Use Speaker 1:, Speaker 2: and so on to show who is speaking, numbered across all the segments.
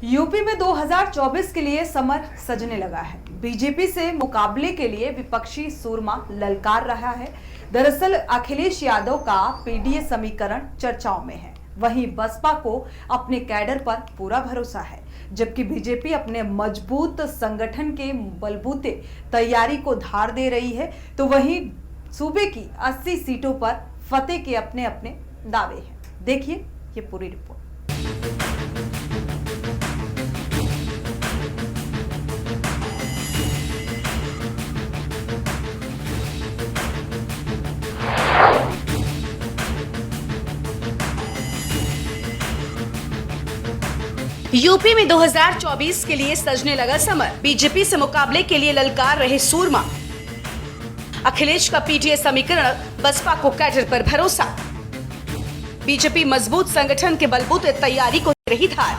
Speaker 1: UP में 2024 के लिए समर सजने लगा है। बीजेपी से मुकाबले के लिए विपक्षी सूरमा ललकार रहा है। दरअसल अखिलेश यादव का पीडीए समीकरण चर्चाओं में है। वहीं बसपा को अपने कैडर पर पूरा भरोसा है, जबकि बीजेपी अपने मजबूत संगठन के बलबूते तैयारी को धार दे रही है। तो वहीं सूबे की 80 सीटों पर फतेह के अपने अपने दावे हैं। देखिए ये पूरी रिपोर्ट।
Speaker 2: यूपी में 2024 के लिए सजने लगा समर। बीजेपी से मुकाबले के लिए ललकार रहे सूरमा। अखिलेश का पीटीए समीकरण, बसपा को कैडर पर भरोसा। बीजेपी मजबूत संगठन के बलबूते तैयारी को दे रही धार।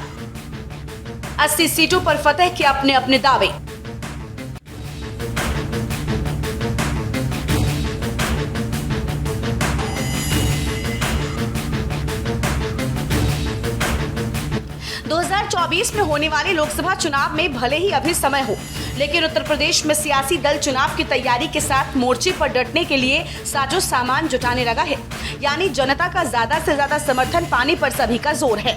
Speaker 2: 80 सीटों पर फतेह के अपने अपने दावे। दो 2024 में होने वाले लोकसभा चुनाव में भले ही अभी समय हो, लेकिन उत्तर प्रदेश में सियासी दल चुनाव की तैयारी के साथ मोर्चे पर डटने के लिए साजो सामान जुटाने लगा है। यानी जनता का ज्यादा से ज्यादा समर्थन पाने पर सभी का जोर है।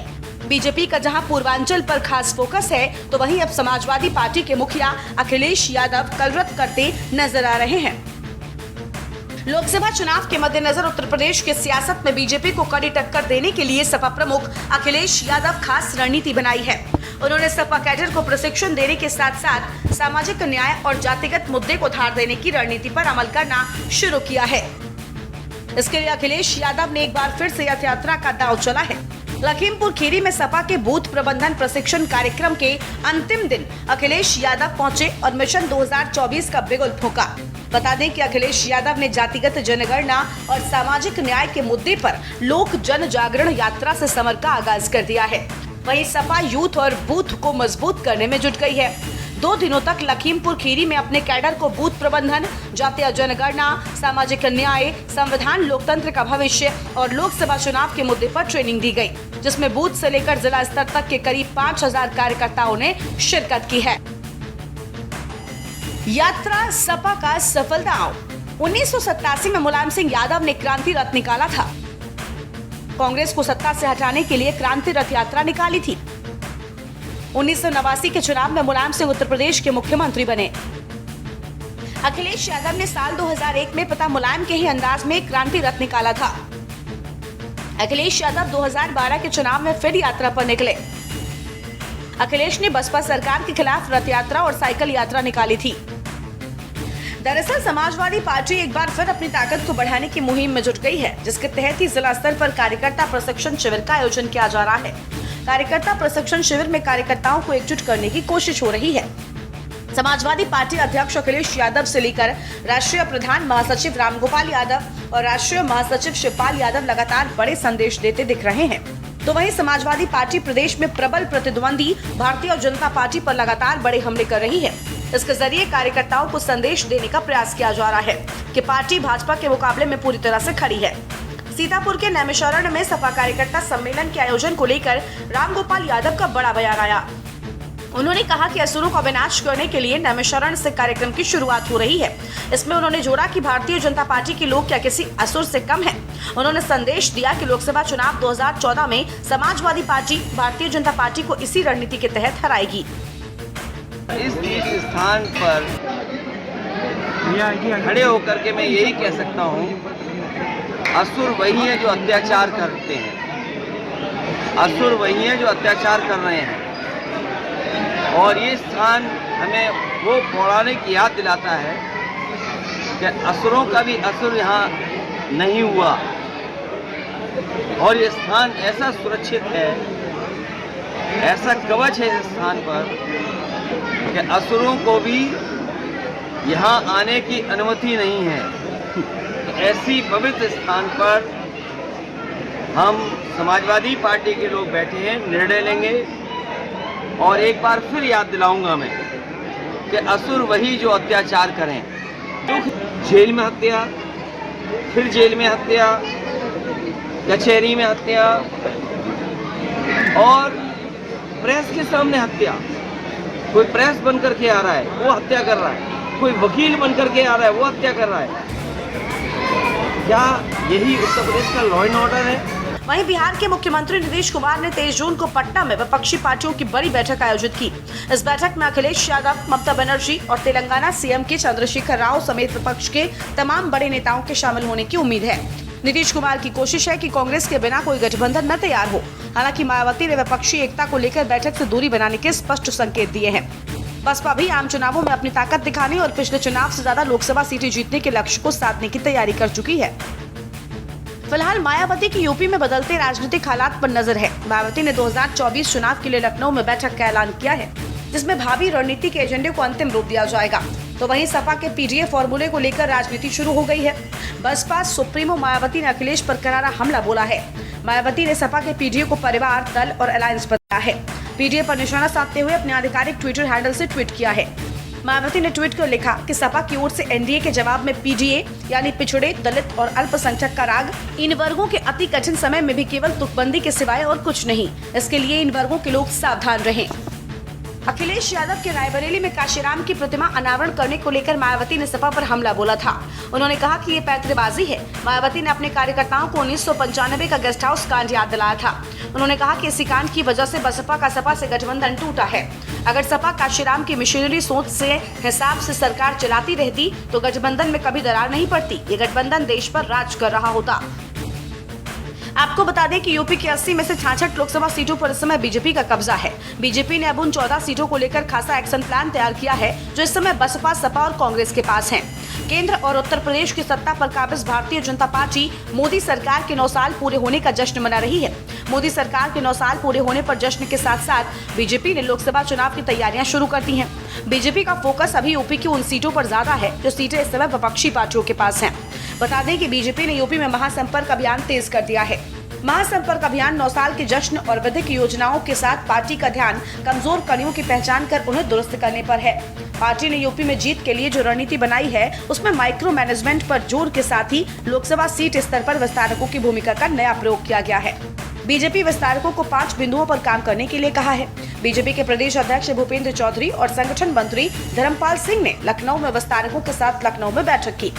Speaker 2: बीजेपी का जहां पूर्वांचल पर खास फोकस है, तो वहीं अब समाजवादी पार्टी के मुखिया अखिलेश यादव कलरत करते नजर आ रहे हैं। लोकसभा चुनाव के मद्देनजर उत्तर प्रदेश के सियासत में बीजेपी को कड़ी टक्कर देने के लिए सपा प्रमुख अखिलेश यादव खास रणनीति बनाई है। उन्होंने सपा कैडर को प्रशिक्षण देने के साथ साथ सामाजिक न्याय और जातिगत मुद्दे को धार देने की रणनीति पर अमल करना शुरू किया है। इसके लिए अखिलेश यादव ने एक बार फिर से रथ यात्रा का दांव चला है। लखीमपुर खीरी में सपा के बूथ प्रबंधन प्रशिक्षण कार्यक्रम के अंतिम दिन अखिलेश यादव पहुंचे और मिशन 2024 का बिगुल फूंका। बता दें कि अखिलेश यादव ने जातिगत जनगणना और सामाजिक न्याय के मुद्दे पर लोक जन जागरण यात्रा से समर का आगाज कर दिया है। वहीं सपा यूथ और बूथ को मजबूत करने में जुट गई है। 2 दिनों तक लखीमपुर खीरी में अपने कैडर को बूथ प्रबंधन, जातीय जनगणना, सामाजिक न्याय, संविधान, लोकतंत्र का भविष्य और लोकसभा चुनाव के मुद्दे पर ट्रेनिंग दी गई, जिसमें बूथ से लेकर जिला स्तर तक के करीब 5000 कार्यकर्ताओं ने शिरकत की है। यात्रा सपा का सफल दांव। 1987 में मुलायम सिंह यादव ने क्रांति रथ निकाला था। कांग्रेस को सत्ता से हटाने के लिए क्रांति रथ यात्रा निकाली थी। 1989 के चुनाव में मुलायम सिंह उत्तर प्रदेश के मुख्यमंत्री बने। अखिलेश यादव ने साल 2001 में पिता मुलायम के ही अंदाज में क्रांति रथ निकाला था। अखिलेश यादव 2012 के चुनाव में फिर यात्रा पर निकले। अखिलेश ने बसपा सरकार के खिलाफ रथ यात्रा और साइकिल यात्रा निकाली थी। दरअसल समाजवादी पार्टी एक बार फिर अपनी ताकत को बढ़ाने की मुहिम में जुट गई है, जिसके तहत ही जिला स्तर पर कार्यकर्ता प्रशिक्षण शिविर का आयोजन किया जा रहा है। कार्यकर्ता प्रशिक्षण शिविर में कार्यकर्ताओं को एकजुट करने की कोशिश हो रही है। समाजवादी पार्टी अध्यक्ष अखिलेश यादव से लेकर राष्ट्रीय प्रधान महासचिव रामगोपाल यादव और राष्ट्रीय महासचिव शिवपाल यादव लगातार बड़े संदेश देते दिख रहे हैं। तो वहीं समाजवादी पार्टी प्रदेश में प्रबल प्रतिद्वंदी भारतीय जनता पार्टी पर लगातार बड़े हमले कर रही है। इसके जरिए कार्यकर्ताओं को संदेश देने का प्रयास किया जा रहा है कि पार्टी भाजपा के मुकाबले में पूरी तरह से खड़ी है। सीतापुर के नैमिषारण्य में सपा कार्यकर्ता सम्मेलन के आयोजन को लेकर रामगोपाल यादव का बड़ा बयान आया। उन्होंने कहा कि असुरों का विनाश करने के लिए नैमिषारण्य से कार्यक्रम की शुरुआत हो रही है। इसमें उन्होंने जोड़ा कि भारतीय जनता पार्टी के लोग क्या किसी असुर से कम हैं। उन्होंने संदेश दिया कि लोकसभा चुनाव 2014 में समाजवादी पार्टी भारतीय जनता पार्टी को इसी रणनीति के तहत हराएगी।
Speaker 3: इस तीर्थ स्थान पर खड़े होकर के मैं यही कह सकता हूँ, असुर वही है जो अत्याचार करते हैं, असुर वही है जो अत्याचार कर रहे हैं। और ये स्थान हमें वो पौराणिक याद दिलाता है कि असुरों का भी असुर यहाँ नहीं हुआ। और ये स्थान ऐसा सुरक्षित है, ऐसा कवच है इस स्थान पर कि असुरों को भी यहाँ आने की अनुमति नहीं है। तो ऐसी पवित्र स्थान पर हम समाजवादी पार्टी के लोग बैठे हैं, निर्णय लेंगे। और एक बार फिर याद दिलाऊंगा मैं कि असुर वही जो अत्याचार करें। जेल में हत्या, फिर जेल में हत्या, कचहरी में हत्या और प्रेस के सामने हत्या, कोई प्रेस बन करके आ रहा है वो हत्या कर रहा है, कोई वकील बन करके आ रहा है वो हत्या कर रहा है। क्या यही उत्तर प्रदेश का लॉ एंड ऑर्डर है?
Speaker 2: वहीं बिहार के मुख्यमंत्री नीतीश कुमार ने 23 जून को पटना में विपक्षी पार्टियों की बड़ी बैठक आयोजित की। इस बैठक में अखिलेश यादव, ममता बनर्जी और तेलंगाना सीएम के चंद्रशेखर राव समेत विपक्ष के तमाम बड़े नेताओं के शामिल होने की उम्मीद है। नीतीश कुमार की कोशिश है कि कांग्रेस के बिना कोई गठबंधन न तैयार हो। हालांकि मायावती ने विपक्षी एकता को लेकर बैठक से दूरी बनाने के स्पष्ट संकेत दिए हैं। बसपा भी आम चुनावों में अपनी ताकत दिखाने और पिछले चुनाव से ज्यादा लोकसभा सीटें जीतने के लक्ष्य को साधने की तैयारी कर चुकी है। फिलहाल मायावती की यूपी में बदलते राजनीतिक हालात पर नजर है। मायावती ने 2024 चुनाव के लिए लखनऊ में बैठक का ऐलान किया है, जिसमें भावी रणनीति के एजेंडे को अंतिम रूप दिया जाएगा। तो वहीं सपा के पीडीए फॉर्मूले को लेकर राजनीति शुरू हो गई है। बसपा सुप्रीमो मायावती ने अखिलेश पर करारा हमला बोला है। मायावती ने सपा के पीडीए को परिवार, दल और अलायंस बताया है। पीडीए पर निशाना साधते हुए अपने आधिकारिक ट्विटर हैंडल से ट्वीट किया है। मायावती ने ट्वीट कर लिखा कि सपा की ओर से एनडीए के जवाब में पीडीए यानी पिछड़े, दलित और अल्पसंख्यक का राग, इन वर्गों के अति कठिन समय में भी केवल तुकबंदी के सिवाय और कुछ नहीं। इसके लिए इन वर्गों के लोग सावधान रहें। अखिलेश यादव के रायबरेली में काशीराम की प्रतिमा अनावरण करने को लेकर मायावती ने सपा पर हमला बोला था। उन्होंने कहा कि ये पैंतरेबाजी है। मायावती ने अपने कार्यकर्ताओं को 1995 का गेस्ट हाउस कांड याद दिलाया था। उन्होंने कहा कि इसी कांड की वजह से बसपा का सपा से गठबंधन टूटा है। अगर सपा काशीराम की मिशनरी सोच से हिसाब से सरकार चलाती रहती तो गठबंधन में कभी दरार नहीं पड़ती। ये गठबंधन देश पर राज कर रहा होता। आपको बता दें कि यूपी की 80 में से 66 लोकसभा सीटों पर इस समय बीजेपी का कब्जा है। बीजेपी ने अब उन 14 सीटों को लेकर खासा एक्शन प्लान तैयार किया है, जो इस समय बसपा, सपा और कांग्रेस के पास हैं। केंद्र और उत्तर प्रदेश की सत्ता पर काबिज भारतीय जनता पार्टी मोदी सरकार के 9 साल पूरे होने का जश्न मना रही है। मोदी सरकार के 9 साल पूरे होने पर जश्न के साथ साथ बीजेपी ने लोकसभा चुनाव की तैयारियां शुरू कर दी हैं। बीजेपी का फोकस अभी यूपी की उन सीटों पर ज्यादा है जो सीटें इस समय विपक्षी पार्टियों के पास हैं। बता दें कि बीजेपी ने यूपी में महासंपर्क अभियान तेज कर दिया है। महासंपर्क अभियान 9 साल के जश्न और विधिक योजनाओं के साथ पार्टी का ध्यान कमजोर कड़ियों की पहचान कर उन्हें दुरुस्त करने पर है। पार्टी ने यूपी में जीत के लिए जो रणनीति बनाई है उसमें माइक्रो मैनेजमेंट पर जोर के साथ ही लोकसभा सीट स्तर पर विस्तारकों की भूमिका का नया प्रयोग किया गया है। बीजेपी विस्तारकों को 5 बिंदुओं पर काम करने के लिए कहा है। बीजेपी के प्रदेश अध्यक्ष भूपेंद्र चौधरी और संगठन मंत्री धर्मपाल सिंह ने लखनऊ में विस्तारकों के साथ लखनऊ में बैठक की।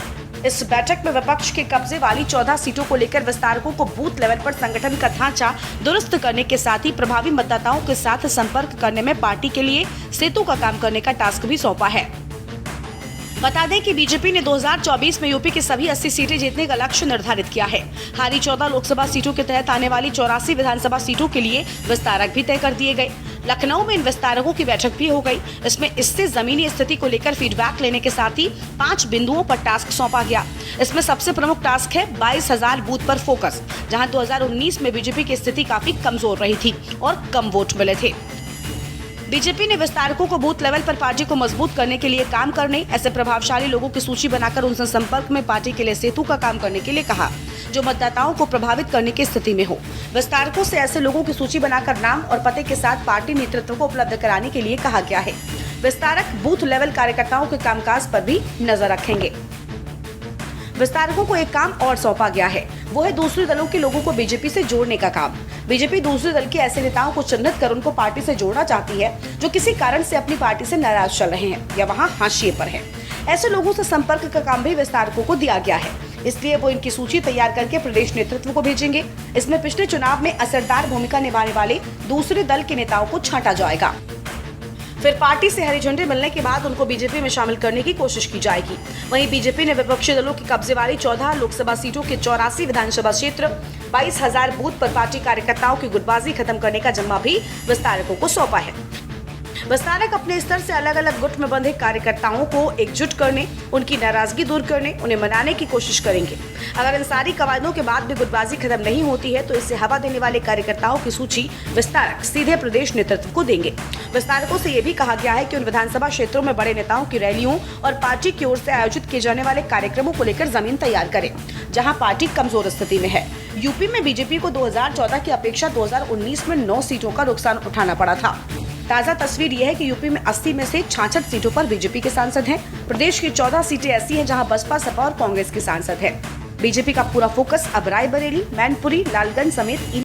Speaker 2: इस बैठक में विपक्ष के कब्जे वाली 14 सीटों को लेकर विस्तारकों को बूथ लेवल पर संगठन का ढांचा दुरुस्त करने के साथ ही प्रभावी मतदाताओं के साथ संपर्क करने में पार्टी के लिए सेतु का काम करने का टास्क भी सौंपा है। बता दें कि बीजेपी ने 2024 में यूपी की सभी 80 सीटें जीतने का लक्ष्य निर्धारित किया है। हारी 14 लोकसभा सीटों के तहत आने वाली 84 विधानसभा सीटों के लिए विस्तारक भी तय कर दिए गए। लखनऊ में इन विस्तारकों की बैठक भी हो गई। इसमें इससे जमीनी स्थिति को लेकर फीडबैक लेने के साथ ही 5 बिंदुओं पर टास्क सौंपा गया। इसमें सबसे प्रमुख टास्क है 22,000 बूथ पर फोकस, जहां 2019 में बीजेपी की स्थिति काफी कमजोर रही थी और कम वोट मिले थे। बीजेपी ने विस्तारकों को बूथ लेवल पर पार्टी को मजबूत करने के लिए काम करने, ऐसे प्रभावशाली लोगों की सूची बनाकर उनसे संपर्क में पार्टी के लिए सेतु का काम करने के लिए कहा, जो मतदाताओं को प्रभावित करने की स्थिति में हो। विस्तारकों से ऐसे लोगों की सूची बनाकर नाम और पते के साथ पार्टी नेतृत्व को उपलब्ध कराने के लिए कहा गया है। विस्तारक बूथ लेवल कार्यकर्ताओं के कामकाज पर भी नजर रखेंगे। विस्तारकों को एक काम और सौंपा गया है, वो है दूसरे दलों के लोगों को बीजेपी से जोड़ने का काम। बीजेपी दूसरे दल के ऐसे नेताओं को चिन्हित कर उनको पार्टी से जोड़ना चाहती है जो किसी कारण से अपनी पार्टी से नाराज चल रहे हैं या वहां हाशिए पर हैं। ऐसे लोगों से संपर्क का काम भी विस्तारकों को दिया गया है, इसलिए वो इनकी सूची तैयार करके प्रदेश नेतृत्व को भेजेंगे। इसमें पिछले चुनाव में असरदार भूमिका निभाने वाले दूसरे दल के नेताओं को छांटा जाएगा। फिर पार्टी से हरी झंडी मिलने के बाद उनको बीजेपी में शामिल करने की कोशिश की जाएगी। वहीं बीजेपी ने विपक्षी दलों की कब्जे वाली 14 लोकसभा सीटों के 84 विधानसभा क्षेत्र, 22,000 बूथ पर पार्टी कार्यकर्ताओं की गुटबाजी खत्म करने का जिम्मा भी विस्तारकों को सौंपा है। विस्तारक अपने स्तर से अलग अलग गुट में बंधे कार्यकर्ताओं को एकजुट करने, उनकी नाराजगी दूर करने, उन्हें मनाने की कोशिश करेंगे। अगर इन सारी कवायदों के बाद भी गुटबाजी खत्म नहीं होती है तो इससे हवा देने वाले कार्यकर्ताओं की सूची विस्तारक सीधे प्रदेश नेतृत्व को देंगे। विस्तारकों से ये भी कहा गया है कि उन विधानसभा क्षेत्रों में बड़े नेताओं की रैलियों और पार्टी की ओर से आयोजित किए जाने वाले कार्यक्रमों को लेकर जमीन तैयार करें, जहां पार्टी कमजोर स्थिति में है। यूपी में बीजेपी को 2014 की अपेक्षा 2019 में 9 सीटों का नुकसान उठाना पड़ा था। ताजा तस्वीर यह है कि यूपी में 80 में से 66 सीटों पर बीजेपी के सांसद हैं। प्रदेश की 14 सीटें ऐसी हैं जहां बसपा, सपा और कांग्रेस के सांसद हैं। बीजेपी का पूरा फोकस अब रायबरेली, मैनपुरी, लालगंज समेत